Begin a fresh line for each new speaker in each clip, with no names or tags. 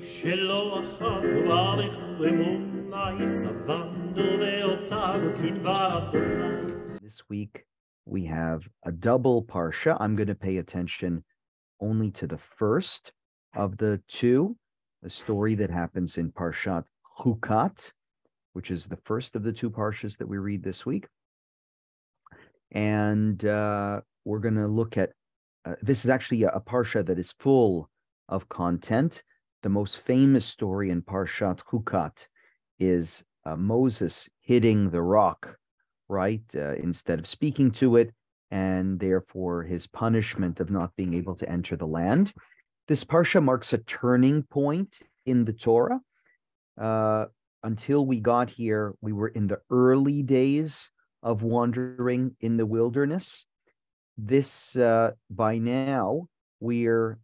שלא אחר וברך אמונה יסבנדו ואותיו תקווה אדוני.
This week we have a double parsha. I'm going to pay attention only to the first of the two, a story that happens in Parashat Hukat, which is the first of the two parshas that we read this week. And we're going to look at, this is actually a parsha that is full of content. The most famous story in Parashat Hukat is Moses hitting the rock, right, instead of speaking to it, and therefore his punishment of not being able to enter the land. This parsha marks a turning point in the Torah. Until we got here, we were in the early days of wandering in the wilderness. This, by now, we're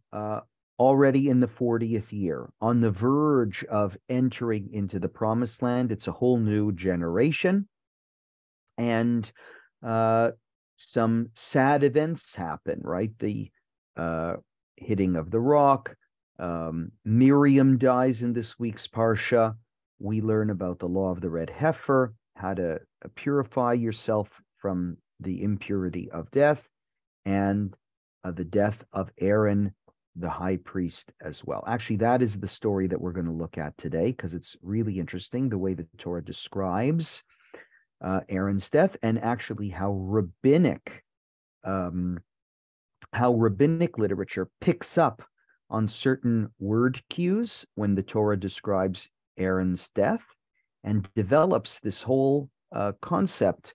already in the 40th year, on the verge of entering into the promised land. It's a whole new generation. And some sad events happen, right? The hitting of the rock. Miriam dies in this week's parsha. We learn about the law of the red heifer, how to purify yourself from the impurity of death, and the death of Aaron, the high priest, as well. Actually, that is the story that we're going to look at today, because it's really interesting the way the Torah describes Aaron's death, and actually how rabbinic literature picks up on certain word cues when the Torah describes Aaron's death, and develops this whole concept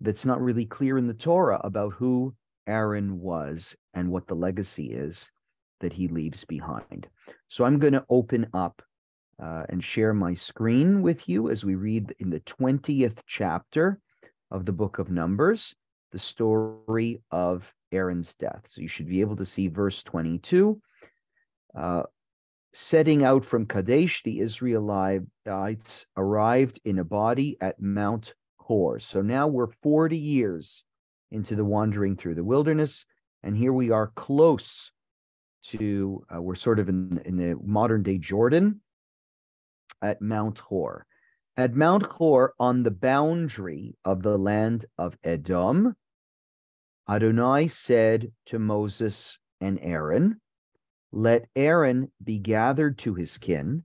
that's not really clear in the Torah about who Aaron was and what the legacy is that he leaves behind. So I'm going to open up and share my screen with you as we read in the 20th chapter of the book of Numbers, the story of Aaron's death. So you should be able to see verse 22. Setting out from Kadesh, the Israelites arrived in a body at Mount Hor. So now we're 40 years into the wandering through the wilderness, and here we are close to, we're sort of in the modern-day Jordan, at Mount Hor. At Mount Hor, on the boundary of the land of Edom, Adonai said to Moses and Aaron, "Let Aaron be gathered to his kin.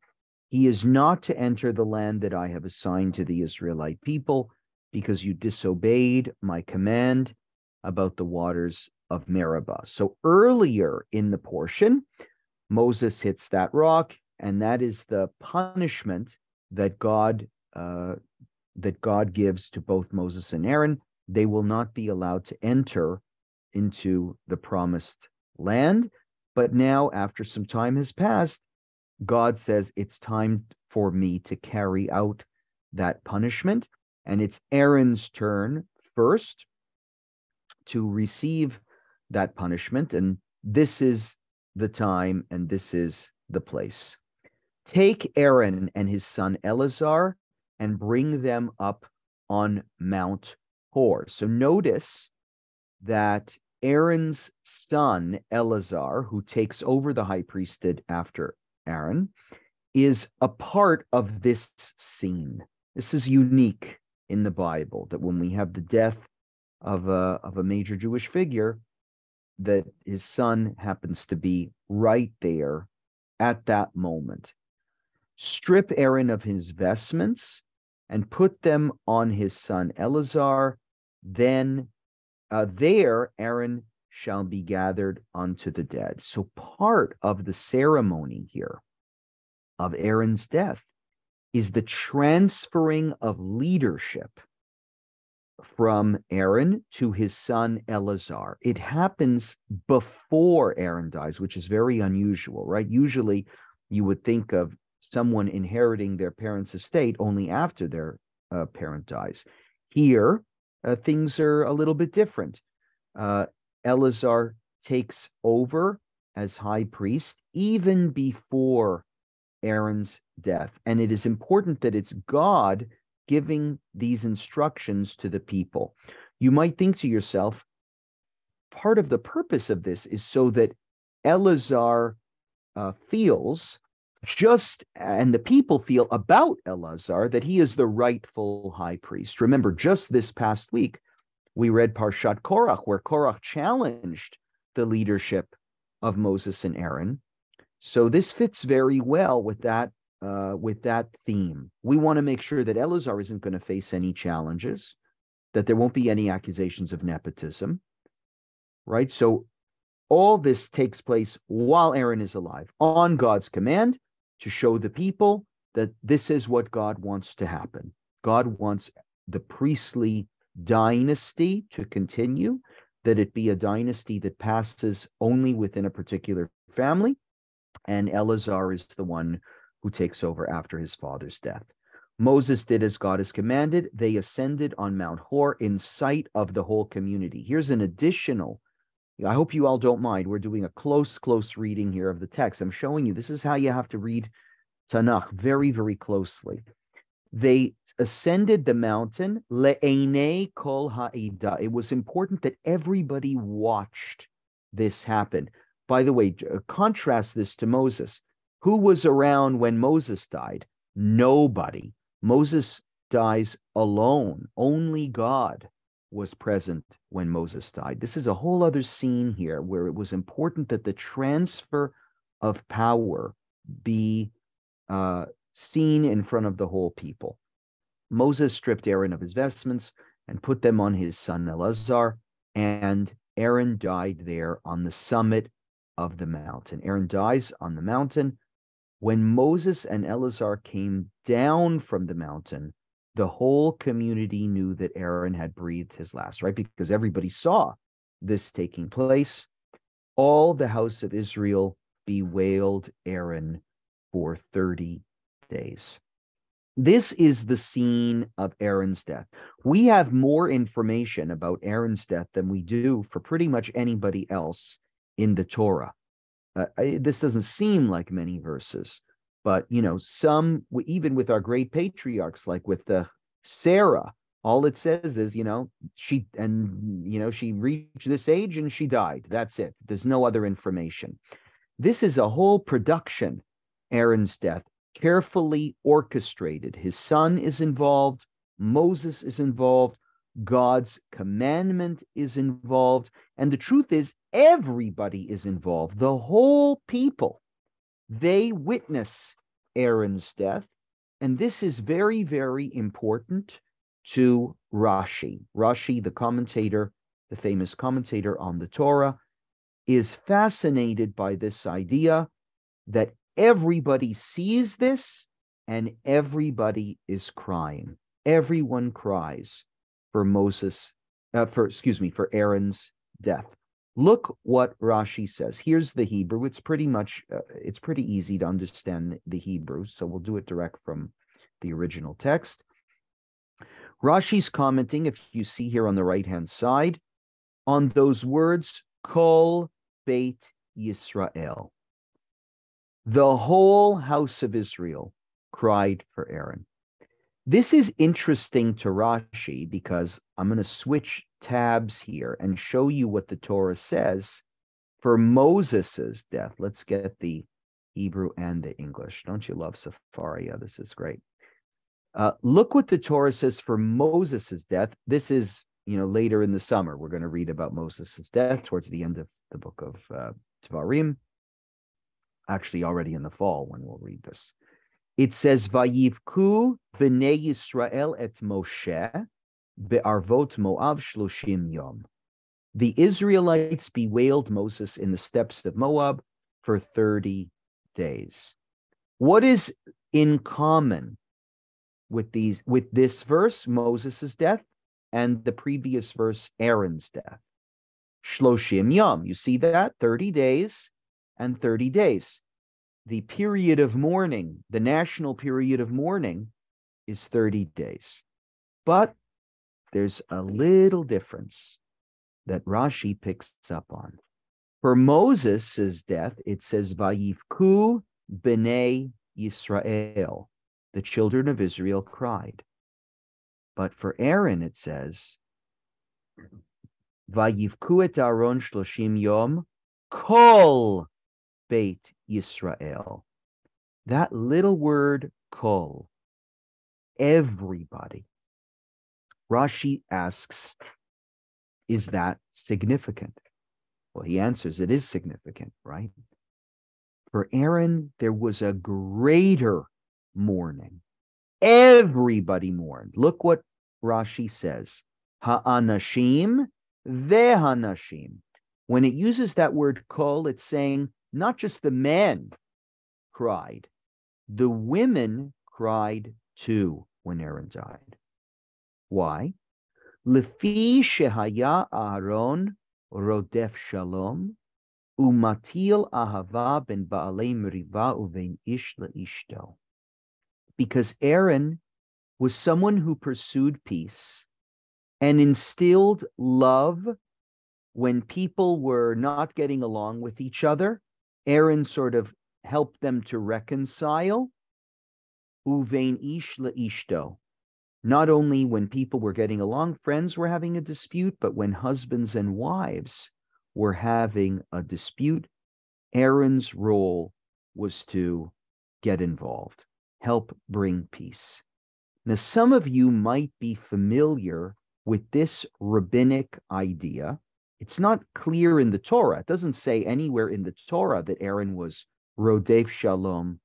He is not to enter the land that I have assigned to the Israelite people, because you disobeyed my command about the waters of Meribah." So earlier in the portion, Moses hits that rock, and that is the punishment that God gives to both Moses and Aaron. They will not be allowed to enter into the promised land. But now, after some time has passed, God says it's time for me to carry out that punishment. And it's Aaron's turn first to receive that punishment. And this is the time, and this is the place. Take Aaron and his son Eleazar and bring them up on Mount Hor. So notice that Aaron's son Eleazar, who takes over the high priesthood after Aaron, is a part of this scene. This is unique in the Bible, that when we have the death of a major Jewish figure, that his son happens to be right there at that moment. Strip Aaron of his vestments and put them on his son Eleazar. Then there Aaron shall be gathered unto the dead. So part of the ceremony here of Aaron's death is the transferring of leadership from Aaron to his son Eleazar. It happens before Aaron dies, which is very unusual, right? Usually you would think of someone inheriting their parents' estate only after their parent dies. Here, things are a little bit different. Eleazar takes over as high priest even before Aaron's death. And it is important that it's God giving these instructions to the people. You might think to yourself, part of the purpose of this is so that Eleazar feels And the people feel about Eleazar that he is the rightful high priest. Remember, just this past week, we read Parashat Korach, where Korach challenged the leadership of Moses and Aaron. So this fits very well with that theme. We want to make sure that Eleazar isn't going to face any challenges, that there won't be any accusations of nepotism, right? So all this takes place while Aaron is alive, on God's command, to show the people that this is what God wants to happen. God wants the priestly dynasty to continue, that it be a dynasty that passes only within a particular family, and Eleazar is the one who takes over after his father's death. Moses did as God has commanded. They ascended on Mount Hor in sight of the whole community. Here's an additional, I hope you all don't mind. We're doing a close reading here of the text. I'm showing you, this is how you have to read Tanakh very, very closely. They ascended the mountain, le'einei kol ha'ida. It was important that everybody watched this happen. By the way, contrast this to Moses. Who was around when Moses died? Nobody. Moses dies alone. Only God was present when Moses died. This is a whole other scene here where it was important that the transfer of power be seen in front of the whole people. Moses stripped Aaron of his vestments and put them on his son Eleazar, and Aaron died there on the summit of the mountain. Aaron dies on the mountain. When Moses and Eleazar came down from the mountain, the whole community knew that Aaron had breathed his last, right? Because everybody saw this taking place. All the house of Israel bewailed Aaron for 30 days. This is the scene of Aaron's death. We have more information about Aaron's death than we do for pretty much anybody else in the Torah. This doesn't seem like many verses, but some, even with our great patriarchs, like with Sarah, all it says is she reached this age and she died. That's it. There's no other information. This is a whole production, Aaron's death, carefully orchestrated. His son is involved, Moses is involved, God's commandment is involved, and the truth is, everybody is involved. The whole people, they witness Aaron's death, and this is very, very important to Rashi. Rashi, the commentator, the famous commentator on the Torah, is fascinated by this idea that everybody sees this and everybody is crying. Everyone cries for for Aaron's death. Look what Rashi says. Here's the Hebrew. It's pretty easy to understand the Hebrew, so we'll do it direct from the original text. Rashi's commenting, if you see here on the right-hand side, on those words, Kol Beit Yisrael. The whole house of Israel cried for Aaron. This is interesting to Rashi because I'm going to switch tabs here and show you what the Torah says for Moses's death. Let's get the Hebrew and the English. Don't you love Sefaria? This is great. Look what the Torah says for Moses's death. This is, later in the summer. We're going to read about Moses's death towards the end of the book of Devarim. Actually, already in the fall when we'll read this. It says, Vayivku b'nei Yisrael et Moshe be'arvot Moav 30 yom. The Israelites bewailed Moses in the steppes of Moab for 30 days. What is in common with this verse, Moses' death, and the previous verse, Aaron's death? 30 yom. You see that? 30 days and 30 days. The period of mourning, the national period of mourning, is 30 days. But there's a little difference that Rashi picks up on. For Moses' death, it says, Vayivku b'nei Yisrael. The children of Israel cried. But for Aaron, it says, Vayivku et Aaron 30 yom, kol Beit Yisrael. That little word kol, everybody. Rashi asks, is that significant? Well, he answers, it is significant, right? For Aaron, there was a greater mourning. Everybody mourned. Look what Rashi says. Ha'anashim ve'hanashim. When it uses that word kol, it's saying not just the men cried, the women cried too when Aaron died. Why? Lefi shehaya Aaron rodef shalom umatil ahava ben baalei meriva uvein ish leishto. Because Aaron was someone who pursued peace and instilled love when people were not getting along with each other. Aaron sort of helped them to reconcile. Uvein ish leishto. Not only when people were getting along, friends were having a dispute, but when husbands and wives were having a dispute, Aaron's role was to get involved, help bring peace. Now, some of you might be familiar with this rabbinic idea. It's not clear in the Torah. It doesn't say anywhere in the Torah that Aaron was rodef shalom,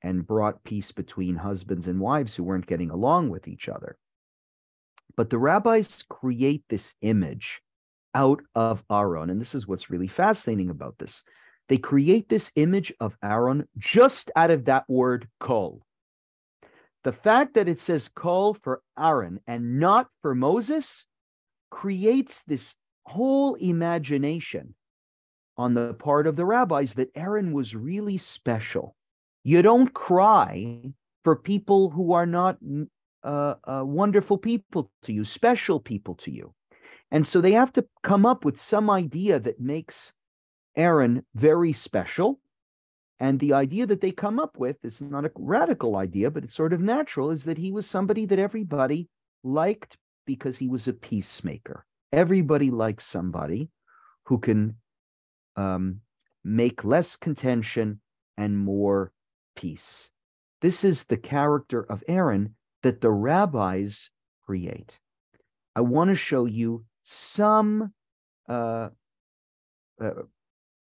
and brought peace between husbands and wives who weren't getting along with each other. But the rabbis create this image out of Aaron, and this is what's really fascinating about this. They create this image of Aaron just out of that word kol. The fact that it says kol for Aaron and not for Moses creates this whole imagination on the part of the rabbis that Aaron was really special. You don't cry for people who are not wonderful people to you, special people to you. And so they have to come up with some idea that makes Aaron very special. And the idea that they come up with is not a radical idea, but it's sort of natural, is that he was somebody that everybody liked because he was a peacemaker. Everybody likes somebody who can make less contention and more peace. This is the character of Aaron that the rabbis create. I want to show you some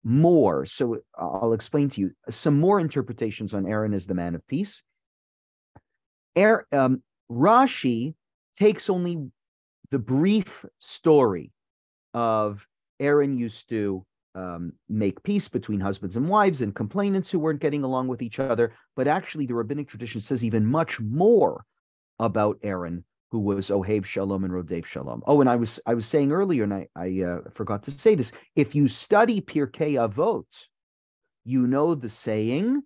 more. So I'll explain to you some more interpretations on Aaron as the man of peace. Rashi takes only the brief story of Aaron used to make peace between husbands and wives and complainants who weren't getting along with each other. But actually, the rabbinic tradition says even much more about Aaron, who was Ohev Shalom and Rodef Shalom. Oh, and I was saying earlier, and I forgot to say this, if you study Pirkei Avot, you know the saying,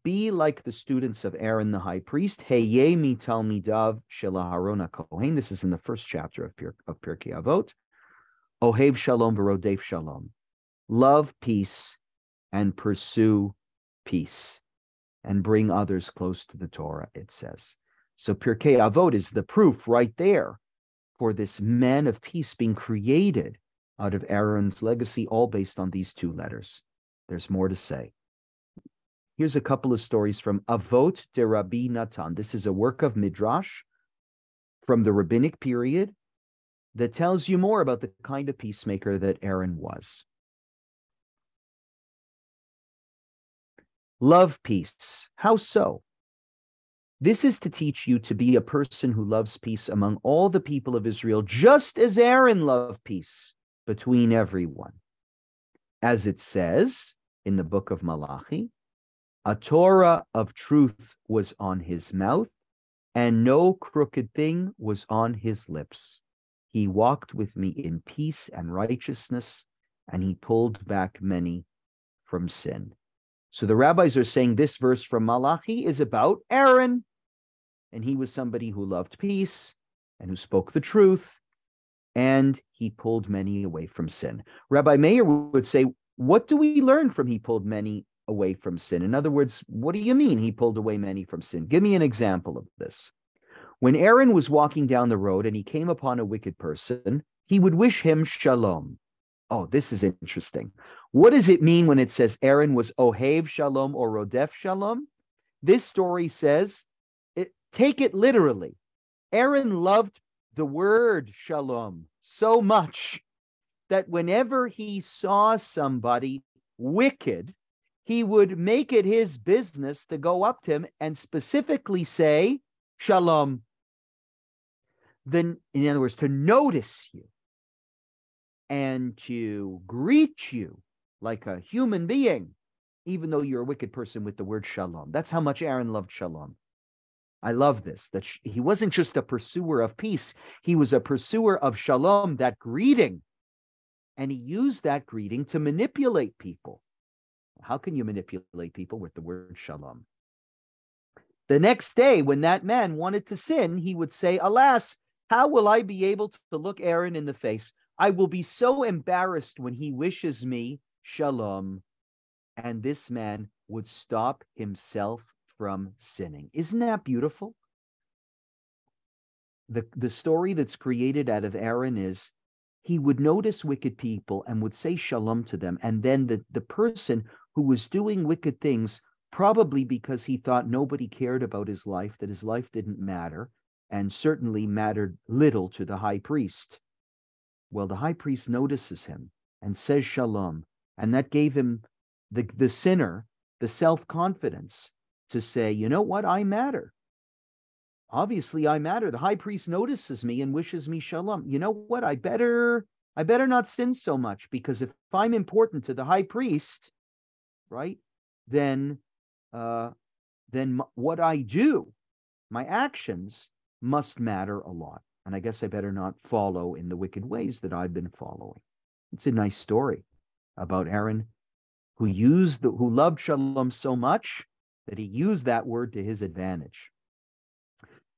be like the students of Aaron the high priest, Heye mi talmidav shel Aharon HaKohen. This is in the first chapter of Pirkei Avot. Ohev Shalom v'Rodef Shalom. Love peace and pursue peace and bring others close to the Torah, it says. So Pirkei Avot is the proof right there for this man of peace being created out of Aaron's legacy, all based on these two letters. There's more to say. Here's a couple of stories from Avot de Rabbi Natan. This is a work of Midrash from the rabbinic period that tells you more about the kind of peacemaker that Aaron was. Love peace. How so? This is to teach you to be a person who loves peace among all the people of Israel, just as Aaron loved peace between everyone. As it says in the book of Malachi, a Torah of truth was on his mouth, and no crooked thing was on his lips. He walked with me in peace and righteousness, and he pulled back many from sin. So the rabbis are saying this verse from Malachi is about Aaron, and he was somebody who loved peace and who spoke the truth, and he pulled many away from sin. Rabbi Meir would say, what do we learn from he pulled many away from sin? In other words, what do you mean he pulled away many from sin? Give me an example of this. When Aaron was walking down the road and he came upon a wicked person, he would wish him shalom. Oh, this is interesting. What does it mean when it says Aaron was Ohev Shalom or Rodef Shalom? This story says, take it literally. Aaron loved the word Shalom so much that whenever he saw somebody wicked, he would make it his business to go up to him and specifically say, Shalom. Then, in other words, to notice you and to greet you like a human being, even though you're a wicked person, with the word Shalom. That's how much Aaron loved Shalom. I love this, that he wasn't just a pursuer of peace. He was a pursuer of Shalom, that greeting. And he used that greeting to manipulate people. How can you manipulate people with the word Shalom? The next day, when that man wanted to sin, he would say, alas, how will I be able to look Aaron in the face? I will be so embarrassed when he wishes me Shalom. And this man would stop himself from sinning. Isn't that beautiful? The story that's created out of Aaron is he would notice wicked people and would say Shalom to them. And then the person who was doing wicked things, probably because he thought nobody cared about his life, that his life didn't matter, and certainly mattered little to the high priest. Well, the high priest notices him and says Shalom. And that gave him, the sinner, the self-confidence to say, you know what, I matter. Obviously, I matter. The high priest notices me and wishes me Shalom. You know what, I better not sin so much, because if I'm important to the high priest, right, then what I do, my actions, must matter a lot. And I guess I better not follow in the wicked ways that I've been following. It's a nice story about Aaron, who loved Shalom so much that he used that word to his advantage.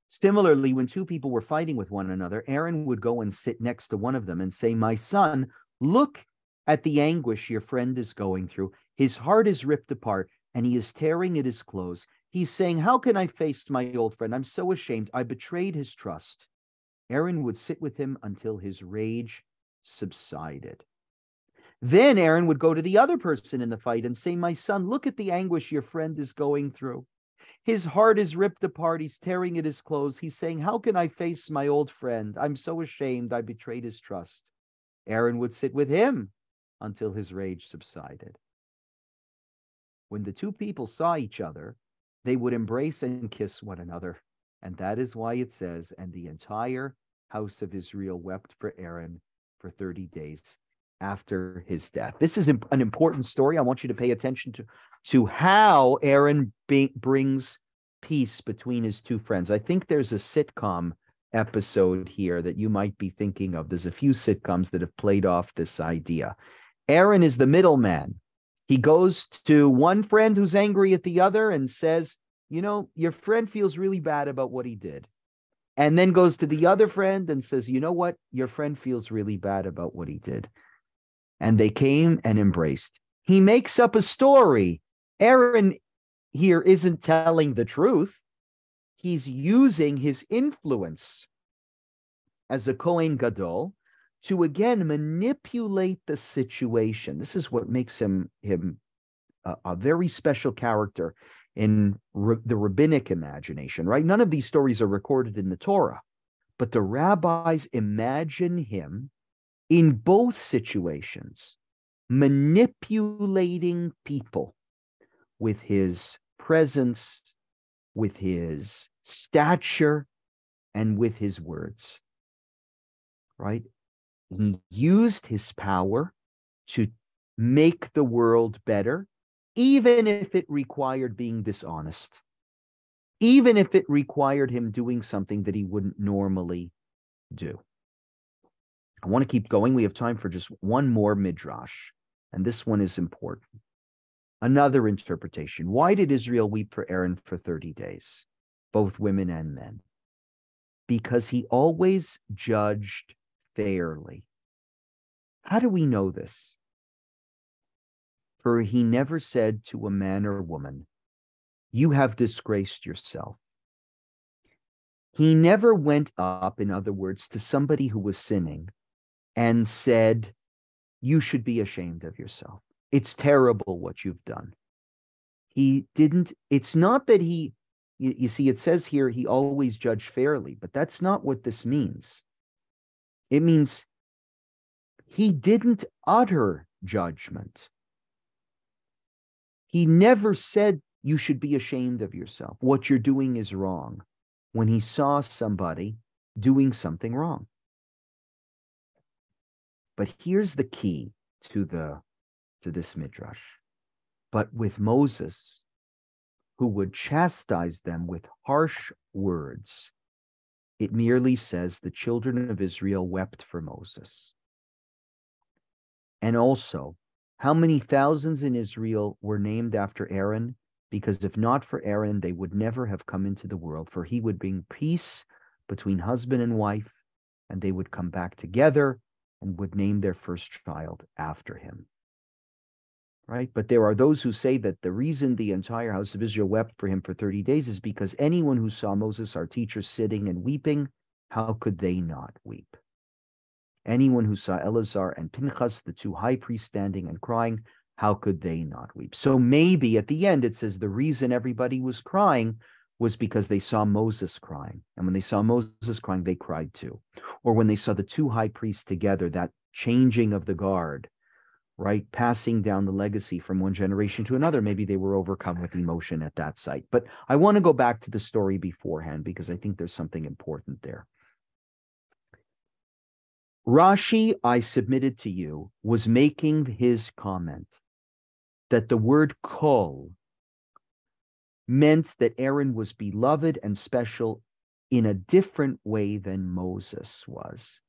Similarly, when two people were fighting with one another, Aaron would go and sit next to one of them and say, my son, look at the anguish your friend is going through. His heart is ripped apart and he is tearing at his clothes. He's saying, how can I face my old friend? I'm so ashamed. I betrayed his trust. Aaron would sit with him until his rage subsided. Then Aaron would go to the other person in the fight and say, my son, look at the anguish your friend is going through. His heart is ripped apart. He's tearing at his clothes. He's saying, how can I face my old friend? I'm so ashamed. I betrayed his trust. Aaron would sit with him until his rage subsided. When the two people saw each other, they would embrace and kiss one another. And that is why it says, and the entire house of Israel wept for Aaron for 30 days after his death. This is an important story. I want you to pay attention to how Aaron brings peace between his two friends. I think there's a sitcom episode here that you might be thinking of. There's a few sitcoms that have played off this idea. Aaron is the middleman. He goes to one friend who's angry at the other and says, you know, your friend feels really bad about what he did. And then goes to the other friend and says, you know what, your friend feels really bad about what he did. And they came and embraced. He makes up a story. Aaron here isn't telling the truth. He's using his influence as a Kohen Gadol to again manipulate the situation. This is what makes him a very special character in the rabbinic imagination, right? None of these stories are recorded in the Torah, but the rabbis imagine him in both situations, manipulating people with his presence, with his stature, and with his words, right? He used his power to make the world better, even if it required being dishonest, even if it required him doing something that he wouldn't normally do. I want to keep going. We have time for just one more midrash, and this one is important. Another interpretation. Why did Israel weep for Aaron for 30 days, both women and men? Because he always judged fairly. How do we know this? For he never said to a man or woman, you have disgraced yourself. He never went up, in other words, to somebody who was sinning and said, you should be ashamed of yourself. it's terrible what you've done. He didn't, it's not that you see, it says here, he always judged fairly, but that's not what this means. It means he didn't utter judgment. He never said you should be ashamed of yourself. What you're doing is wrong, when he saw somebody doing something wrong. But here's the key to this midrash. But with Moses, who would chastise them with harsh words, it merely says the children of Israel wept for Moses. And also, how many thousands in Israel were named after Aaron? Because if not for Aaron, they would never have come into the world, for he would bring peace between husband and wife, and they would come back together and would name their first child after him. Right? But there are those who say that the reason the entire house of Israel wept for him for 30 days is because anyone who saw Moses, our teacher, sitting and weeping, how could they not weep? Anyone who saw Eleazar and Pinchas, the two high priests, standing and crying, how could they not weep? So maybe at the end it says the reason everybody was crying was because they saw Moses crying. And when they saw Moses crying, they cried too. Or when they saw the two high priests together, that changing of the guard, right, passing down the legacy from one generation to another, maybe they were overcome with emotion at that sight. But I want to go back to the story beforehand because I think there's something important there. Rashi, I submitted to you, was making his comment that the word kol meant that Aaron was beloved and special in a different way than Moses was,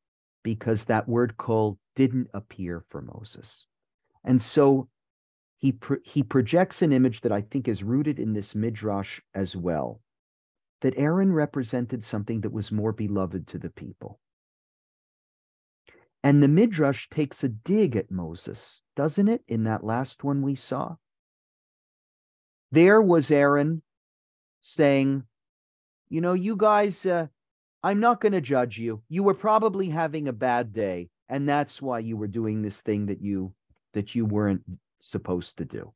because that word kol didn't appear for Moses. And so he projects an image that I think is rooted in this midrash as well, that Aaron represented something that was more beloved to the people. And the midrash takes a dig at Moses, doesn't it, in that last one we saw? There was Aaron saying, you know, you guys, I'm not going to judge you. You were probably having a bad day, and that's why you were doing this thing that you weren't supposed to do.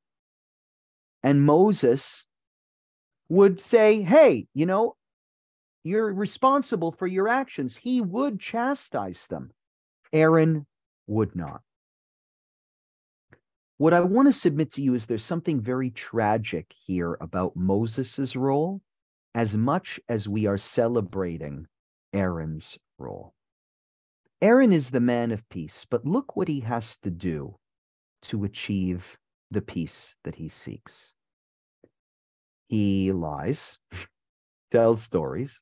And Moses would say, hey, you know, you're responsible for your actions. He would chastise them. Aaron would not. What I want to submit to you is there's something very tragic here about Moses's role, as much as we are celebrating Aaron's role. Aaron is the man of peace, but look what he has to do to achieve the peace that he seeks. He lies, tells stories,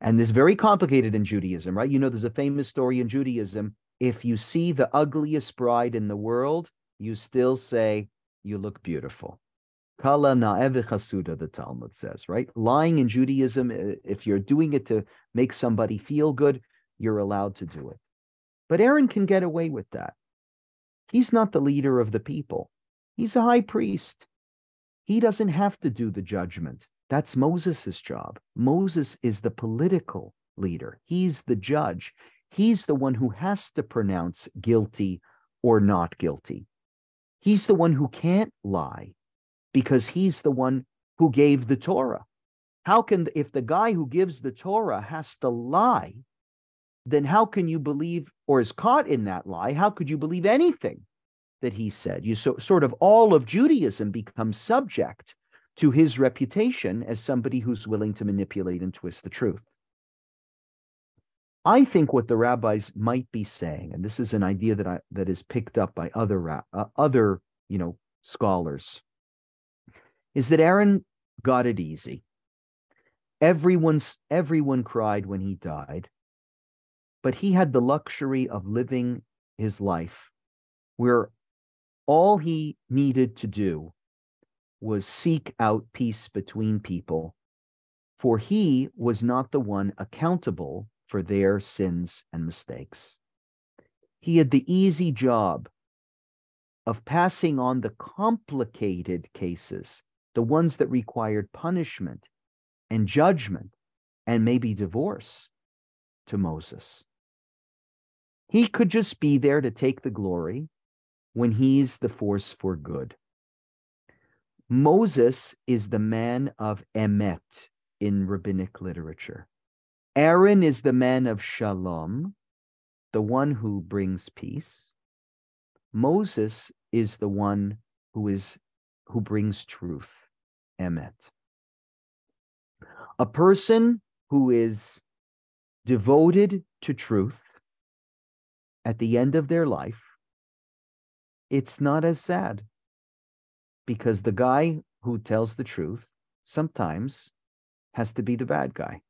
and this is very complicated in Judaism, right? You know, there's a famous story in Judaism. If you see the ugliest bride in the world, you still say, you look beautiful. Kala na'eve chasuda, the Talmud says, right? Lying in Judaism, if you're doing it to make somebody feel good, you're allowed to do it. But Aaron can get away with that. He's not the leader of the people. He's a high priest. He doesn't have to do the judgment. That's Moses' job. Moses is the political leader. He's the judge. He's the one who has to pronounce guilty or not guilty. He's the one who can't lie because he's the one who gave the Torah. How can, if the guy who gives the Torah has to lie, then how can you believe, or is caught in that lie, how could you believe anything that he said? You sort of all of Judaism becomes subject to his reputation as somebody who's willing to manipulate and twist the truth. I think what the rabbis might be saying, and this is an idea that is picked up by other scholars, is that Aaron got it easy. Everyone cried when he died, but he had the luxury of living his life where all he needed to do was seek out peace between people, for he was not the one accountable for their sins and mistakes. He had the easy job of passing on the complicated cases, the ones that required punishment and judgment and maybe divorce, to Moses. He could just be there to take the glory when he's the force for good. Moses is the man of emet in rabbinic literature. Aaron is the man of shalom, the one who brings peace. Moses is the one who brings truth, emet. A person who is devoted to truth at the end of their life, it's not as sad, because the guy who tells the truth sometimes has to be the bad guy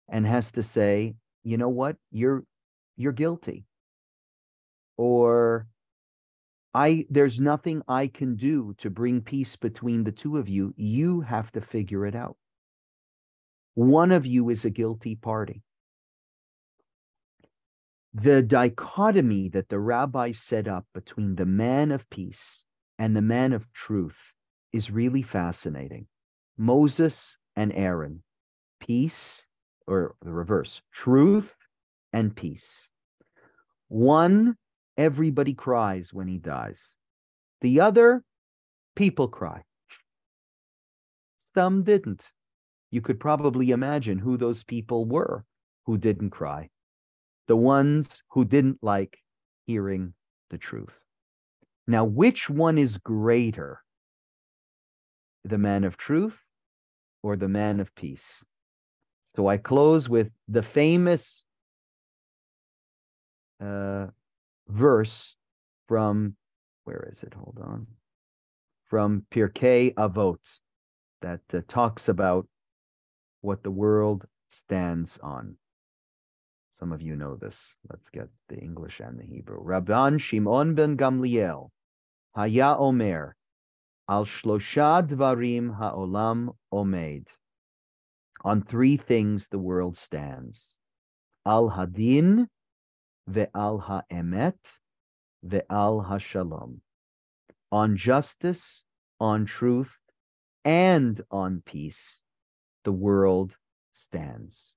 and has to say, you know what, you're guilty, or there's nothing I can do to bring peace between the two of you. You have to figure it out. One of you is a guilty party. The dichotomy that the rabbi set up between the man of peace and the man of truth is really fascinating. Moses and Aaron, peace, or the reverse, truth and peace. One, everybody cries when he dies. The other, people cry. Some didn't. You could probably imagine who those people were who didn't cry. The ones who didn't like hearing the truth. Now, which one is greater? The man of truth or the man of peace? So I close with the famous verse from, where is it? Hold on. From Pirkei Avot, that talks about what the world stands on. Some of you know this. Let's get the English and the Hebrew. Rabban Shimon ben Gamliel haya omer, al shlosha dvarim ha'olam omed. On three things the world stands. Al hadin, ve'al ha'emet, ve'al ha'shalom. On justice, on truth, and on peace, the world stands.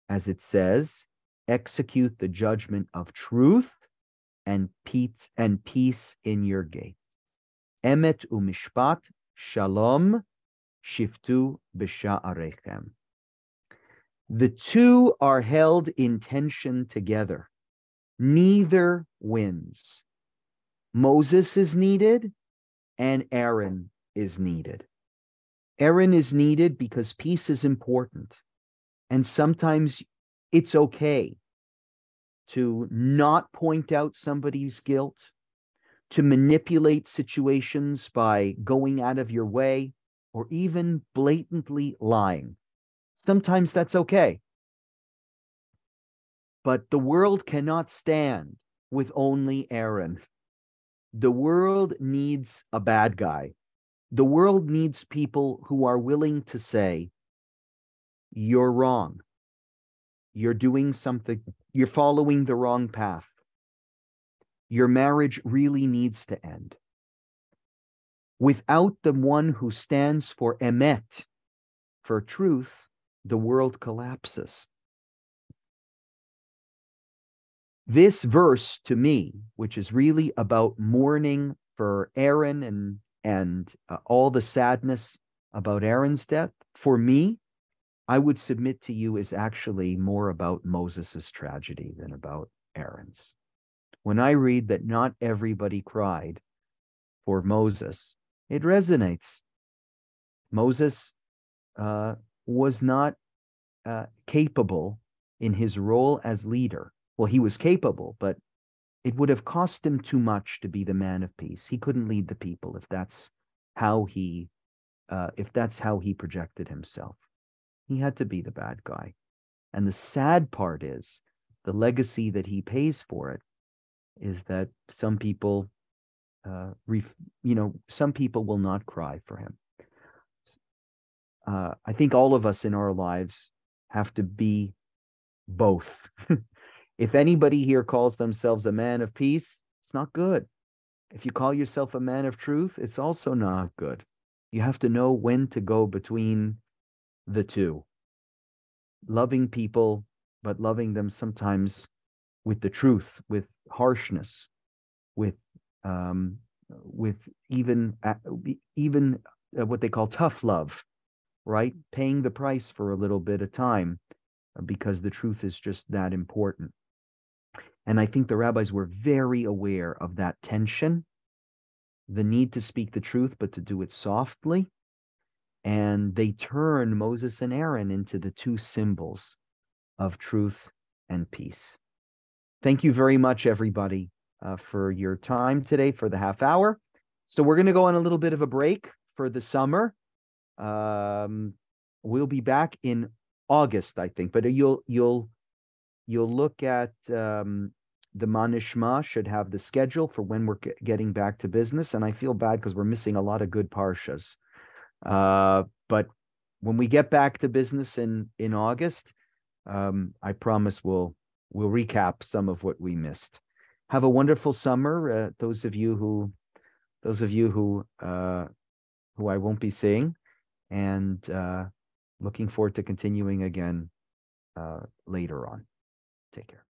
As it says, execute the judgment of truth and peace in your gates. Emet u'mishpat shalom shiftu b'sha'arechem. The two are held in tension together. Neither wins. Moses is needed and Aaron is needed. Aaron is needed because peace is important. And sometimes it's okay to not point out somebody's guilt, to manipulate situations by going out of your way, or even blatantly lying. Sometimes that's okay. But the world cannot stand with only Aaron. The world needs a bad guy. The world needs people who are willing to say, you're wrong. You're doing something, you're following the wrong path. Your marriage really needs to end. Without the one who stands for emet, for truth, the world collapses. This verse, to me, which is really about mourning for Aaron and all the sadness about Aaron's death, for me, I would submit to you, is actually more about Moses' tragedy than about Aaron's. When I read that not everybody cried for Moses, it resonates. Moses was not capable in his role as leader. Well, he was capable, but it would have cost him too much to be the man of peace. He couldn't lead the people if that's how he projected himself. He had to be the bad guy. And the sad part is the legacy that he pays for it is that some people, some people will not cry for him. I think all of us in our lives have to be both. If anybody here calls themselves a man of peace, it's not good. If you call yourself a man of truth, it's also not good. You have to know when to go between the two. Loving people, but loving them sometimes with the truth, with harshness, with with even what they call tough love, right? Paying the price for a little bit of time because the truth is just that important. And I think the rabbis were very aware of that tension, the need to speak the truth, but to do it softly. And they turn Moses and Aaron into the two symbols of truth and peace. Thank you very much, everybody, for your time today for the half hour. So we're going to go on a little bit of a break for the summer. We'll be back in August, I think, but you'll look at the Manishma should have the schedule for when we're getting back to business. And I feel bad because we're missing a lot of good parshas. But when we get back to business in August, I promise we'll recap some of what we missed. Have a wonderful summer. Those of you who I won't be seeing, and looking forward to continuing again later on. Take care.